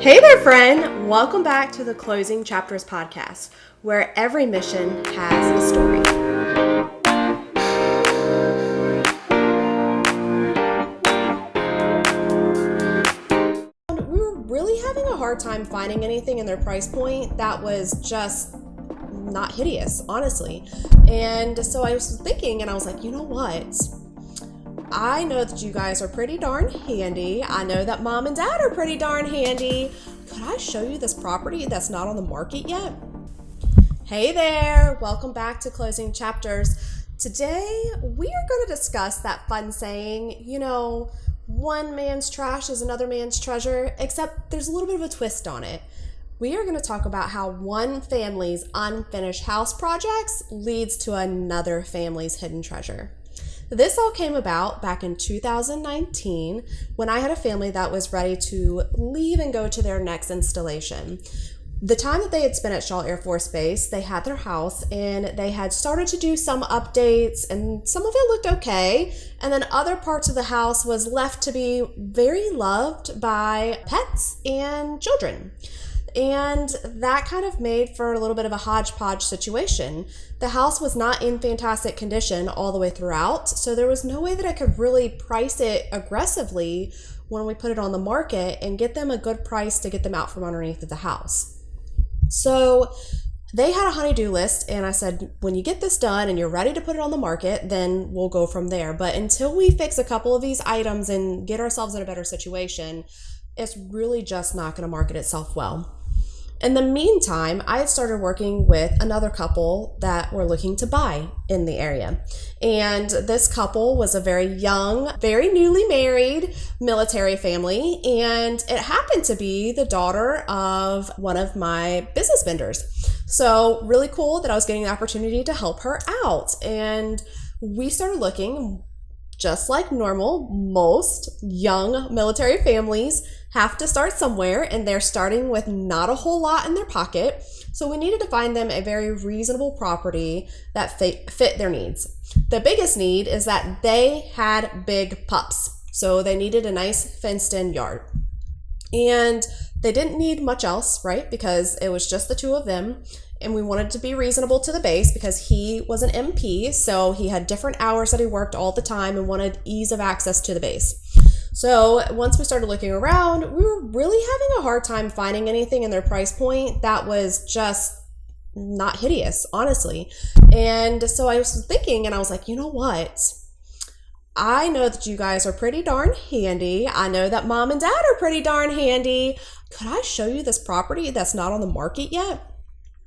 Hey there, friend! Welcome back to the Closing Chapters podcast, where every mission has a story. We were really having a hard time finding anything in their price point that was just not hideous, honestly. And so I was thinking, and I was like, you know what? I know that you guys are pretty darn handy. I know that mom and dad are pretty darn handy. Could I show you this property that's not on the market yet? Hey there, welcome back to Closing Chapters. Today, we are going to discuss that fun saying, one man's trash is another man's treasure, except there's a little bit of a twist on it. We are going to talk about how one family's unfinished house projects leads to another family's hidden treasure. This all came about back in 2019 when I had a family that was ready to leave and go to their next installation. The time that they had spent at Shaw Air Force Base, they had their house and they had started to do some updates, and some of it looked okay. And then other parts of the house was left to be very loved by pets and children. And that kind of made for a little bit of a hodgepodge situation. The house was not in fantastic condition all the way throughout, so there was no way that I could really price it aggressively when we put it on the market and get them a good price to get them out from underneath of the house. So they had a honey-do list, and I said, when you get this done and you're ready to put it on the market, then we'll go from there. But until we fix a couple of these items and get ourselves in a better situation, it's really just not going to market itself well. In the meantime, I had started working with another couple that were looking to buy in the area. And this couple was a very young, very newly married military family. And it happened to be the daughter of one of my business vendors. So really cool that I was getting the opportunity to help her out. And we started looking. Just like normal, most young military families have to start somewhere, and they're starting with not a whole lot in their pocket. So we needed to find them a very reasonable property that fit their needs. The biggest need is that they had big pups. So they needed a nice fenced-in yard. And they didn't need much else, right? Because it was just the two of them. And we wanted to be reasonable to the base because he was an MP, so he had different hours that he worked all the time and wanted ease of access to the base. So once we started looking around, we were really having a hard time finding anything in their price point that was just not hideous, honestly. And so I was thinking, and I was like, you know what? I know that you guys are pretty darn handy. I know that mom and dad are pretty darn handy. Could I show you this property that's not on the market yet?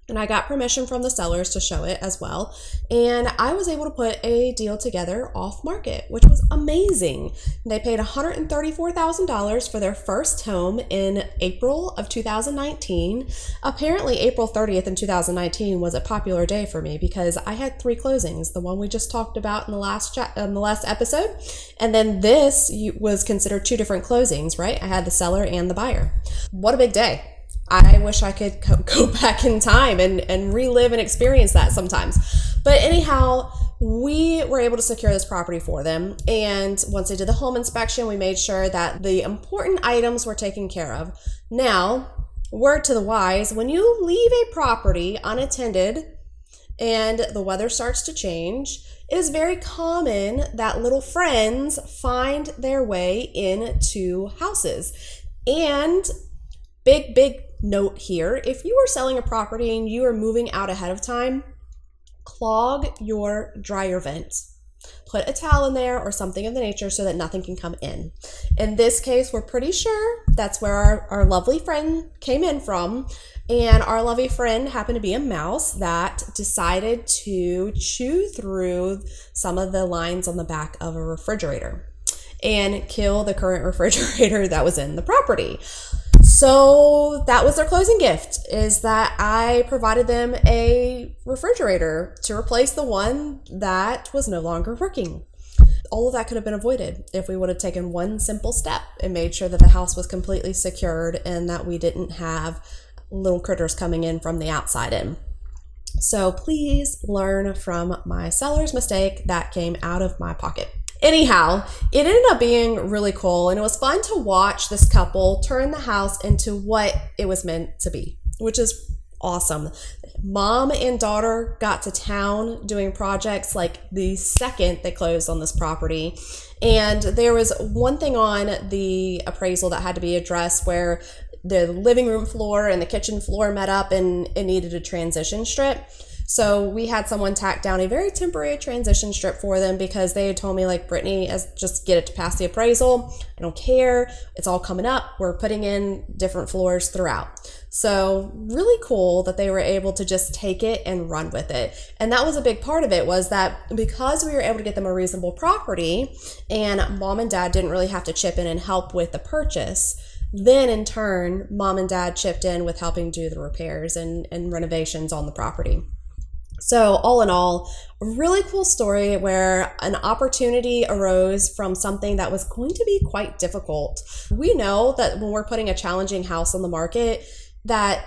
And I got permission from the sellers to show it as well. And I was able to put a deal together off market, which was amazing. They paid $134,000 for their first home in April of 2019. Apparently April 30th in 2019 was a popular day for me because I had 3 closings. The one we just talked about in the last episode. And then this was considered 2 different closings, right? I had the seller and the buyer. What a big day. I wish I could go back in time and relive and experience that sometimes. But anyhow, we were able to secure this property for them. And once they did the home inspection, we made sure that the important items were taken care of. Now, word to the wise, when you leave a property unattended and the weather starts to change, it is very common that little friends find their way into houses. And big note here, if you are selling a property and you are moving out ahead of time, clog your dryer vent. Put a towel in there or something of the nature so that nothing can come in. In this case, we're pretty sure that's where our lovely friend came in from. And our lovely friend happened to be a mouse that decided to chew through some of the lines on the back of a refrigerator and kill the current refrigerator that was in the property. So that was their closing gift, is that I provided them a refrigerator to replace the one that was no longer working. All of that could have been avoided if we would have taken one simple step and made sure that the house was completely secured and that we didn't have little critters coming in from the outside in. So please learn from my seller's mistake that came out of my pocket. Anyhow, it ended up being really cool, and it was fun to watch this couple turn the house into what it was meant to be, which is awesome. Mom and daughter got to town doing projects like the second they closed on this property. And there was one thing on the appraisal that had to be addressed where the living room floor and the kitchen floor met up and it needed a transition strip. So we had someone tack down a very temporary transition strip for them because they had told me, like, Brittney, just get it to pass the appraisal. I don't care. It's all coming up. We're putting in different floors throughout. So really cool that they were able to just take it and run with it. And that was a big part of it, was that because we were able to get them a reasonable property and mom and dad didn't really have to chip in and help with the purchase, then in turn, mom and dad chipped in with helping do the repairs and renovations on the property. So all in all, a really cool story where an opportunity arose from something that was going to be quite difficult. We know that when we're putting a challenging house on the market, that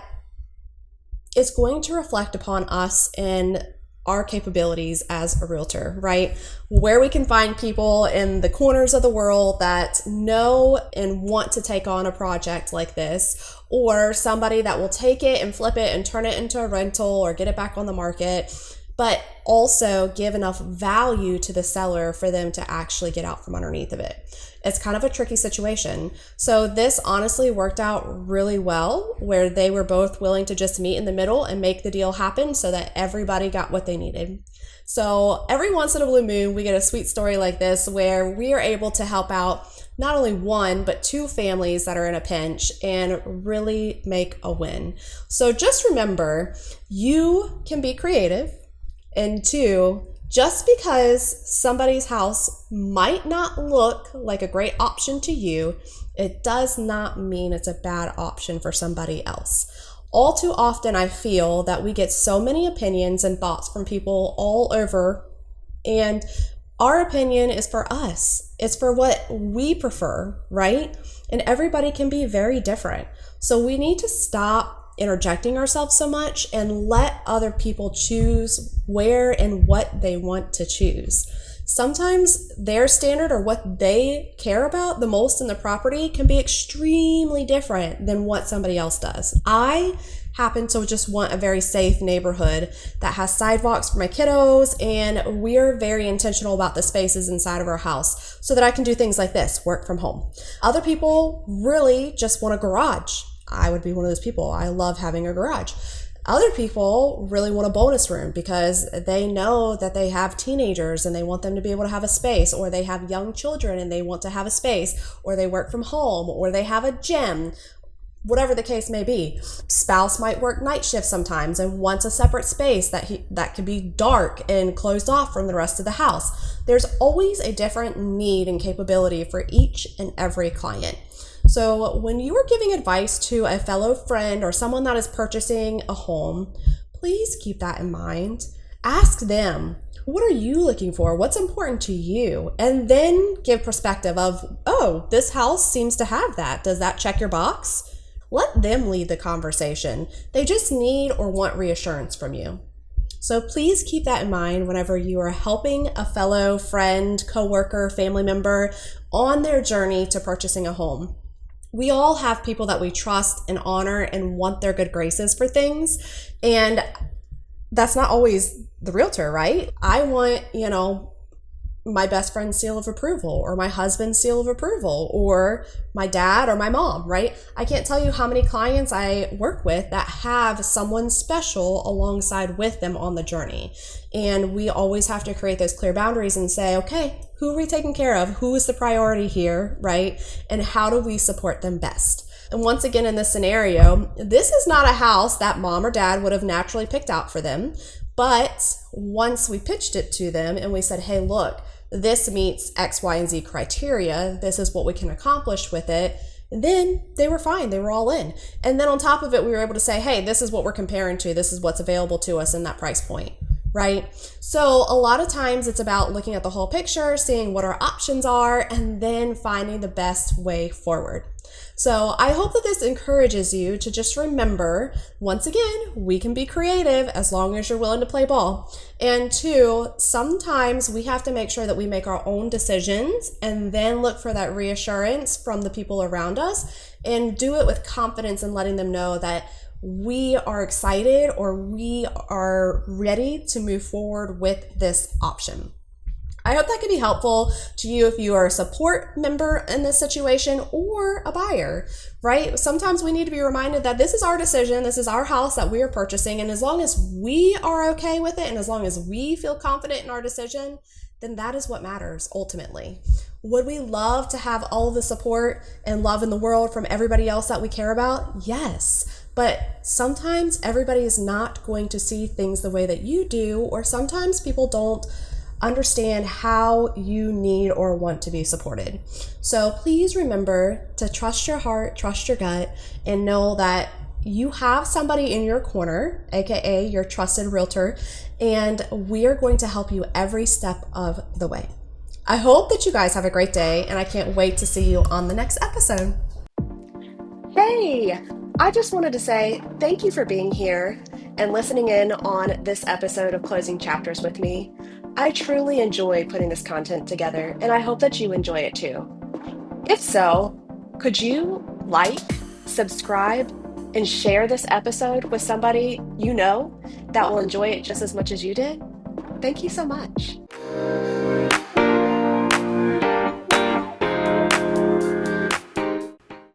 it's going to reflect upon us and our capabilities as a realtor, right? Where we can find people in the corners of the world that know and want to take on a project like this, or somebody that will take it and flip it and turn it into a rental or get it back on the market, but also give enough value to the seller for them to actually get out from underneath of it. It's kind of a tricky situation. So this honestly worked out really well, where they were both willing to just meet in the middle and make the deal happen so that everybody got what they needed. So every once in a blue moon, we get a sweet story like this where we are able to help out not only one, but two families that are in a pinch and really make a win. So just remember, you can be creative. And two, just because somebody's house might not look like a great option to you, it does not mean it's a bad option for somebody else. All too often, I feel that we get so many opinions and thoughts from people all over, and our opinion is for us. It's for what we prefer, right? And everybody can be very different. So we need to stop interjecting ourselves so much and let other people choose where and what they want to choose. Sometimes their standard or what they care about the most in the property can be extremely different than what somebody else does. I happen to just want a very safe neighborhood that has sidewalks for my kiddos, and we're very intentional about the spaces inside of our house so that I can do things like this, work from home. Other people really just want a garage. I would be one of those people. I love having a garage. Other people really want a bonus room because they know that they have teenagers and they want them to be able to have a space, or they have young children and they want to have a space, or they work from home, or they have a gym, whatever the case may be. Spouse might work night shifts sometimes and wants a separate space that could be dark and closed off from the rest of the house. There's always a different need and capability for each and every client. So when you are giving advice to a fellow friend or someone that is purchasing a home, please keep that in mind. Ask them, what are you looking for? What's important to you? And then give perspective of, oh, this house seems to have that. Does that check your box? Let them lead the conversation. They just need or want reassurance from you. So please keep that in mind whenever you are helping a fellow friend, coworker, family member on their journey to purchasing a home. We all have people that we trust and honor and want their good graces for things. And that's not always the realtor, right? I want, my best friend's seal of approval, or my husband's seal of approval, or my dad or my mom, right? I can't tell you how many clients I work with that have someone special alongside with them on the journey. And we always have to create those clear boundaries and say, okay, who are we taking care of? Who is the priority here, right? And how do we support them best? And once again, in this scenario, this is not a house that mom or dad would have naturally picked out for them. But once we pitched it to them and we said, hey, look, this meets X, Y, and Z criteria, this is what we can accomplish with it, then they were fine. They were all in. And then on top of it, we were able to say, hey, this is what we're comparing to. This is what's available to us in that price point. right? So a lot of times it's about looking at the whole picture, seeing what our options are, and then finding the best way forward. So I hope that this encourages you to just remember, once again, we can be creative as long as you're willing to play ball. And two, sometimes we have to make sure that we make our own decisions and then look for that reassurance from the people around us, and do it with confidence and letting them know that we are excited or we are ready to move forward with this option. I hope that can be helpful to you if you are a support member in this situation or a buyer, right? Sometimes we need to be reminded that this is our decision, this is our house that we are purchasing, and as long as we are okay with it and as long as we feel confident in our decision, then that is what matters ultimately. Would we love to have all the support and love in the world from everybody else that we care about? Yes. But sometimes everybody is not going to see things the way that you do, or sometimes people don't understand how you need or want to be supported. So please remember to trust your heart, trust your gut, and know that you have somebody in your corner, aka your trusted realtor, and we are going to help you every step of the way. I hope that you guys have a great day, and I can't wait to see you on the next episode. Hey, I just wanted to say thank you for being here and listening in on this episode of Closing Chapters with me. I truly enjoy putting this content together, and I hope that you enjoy it too. If so, could you like, subscribe, and share this episode with somebody you know that will enjoy it just as much as you did? Thank you so much.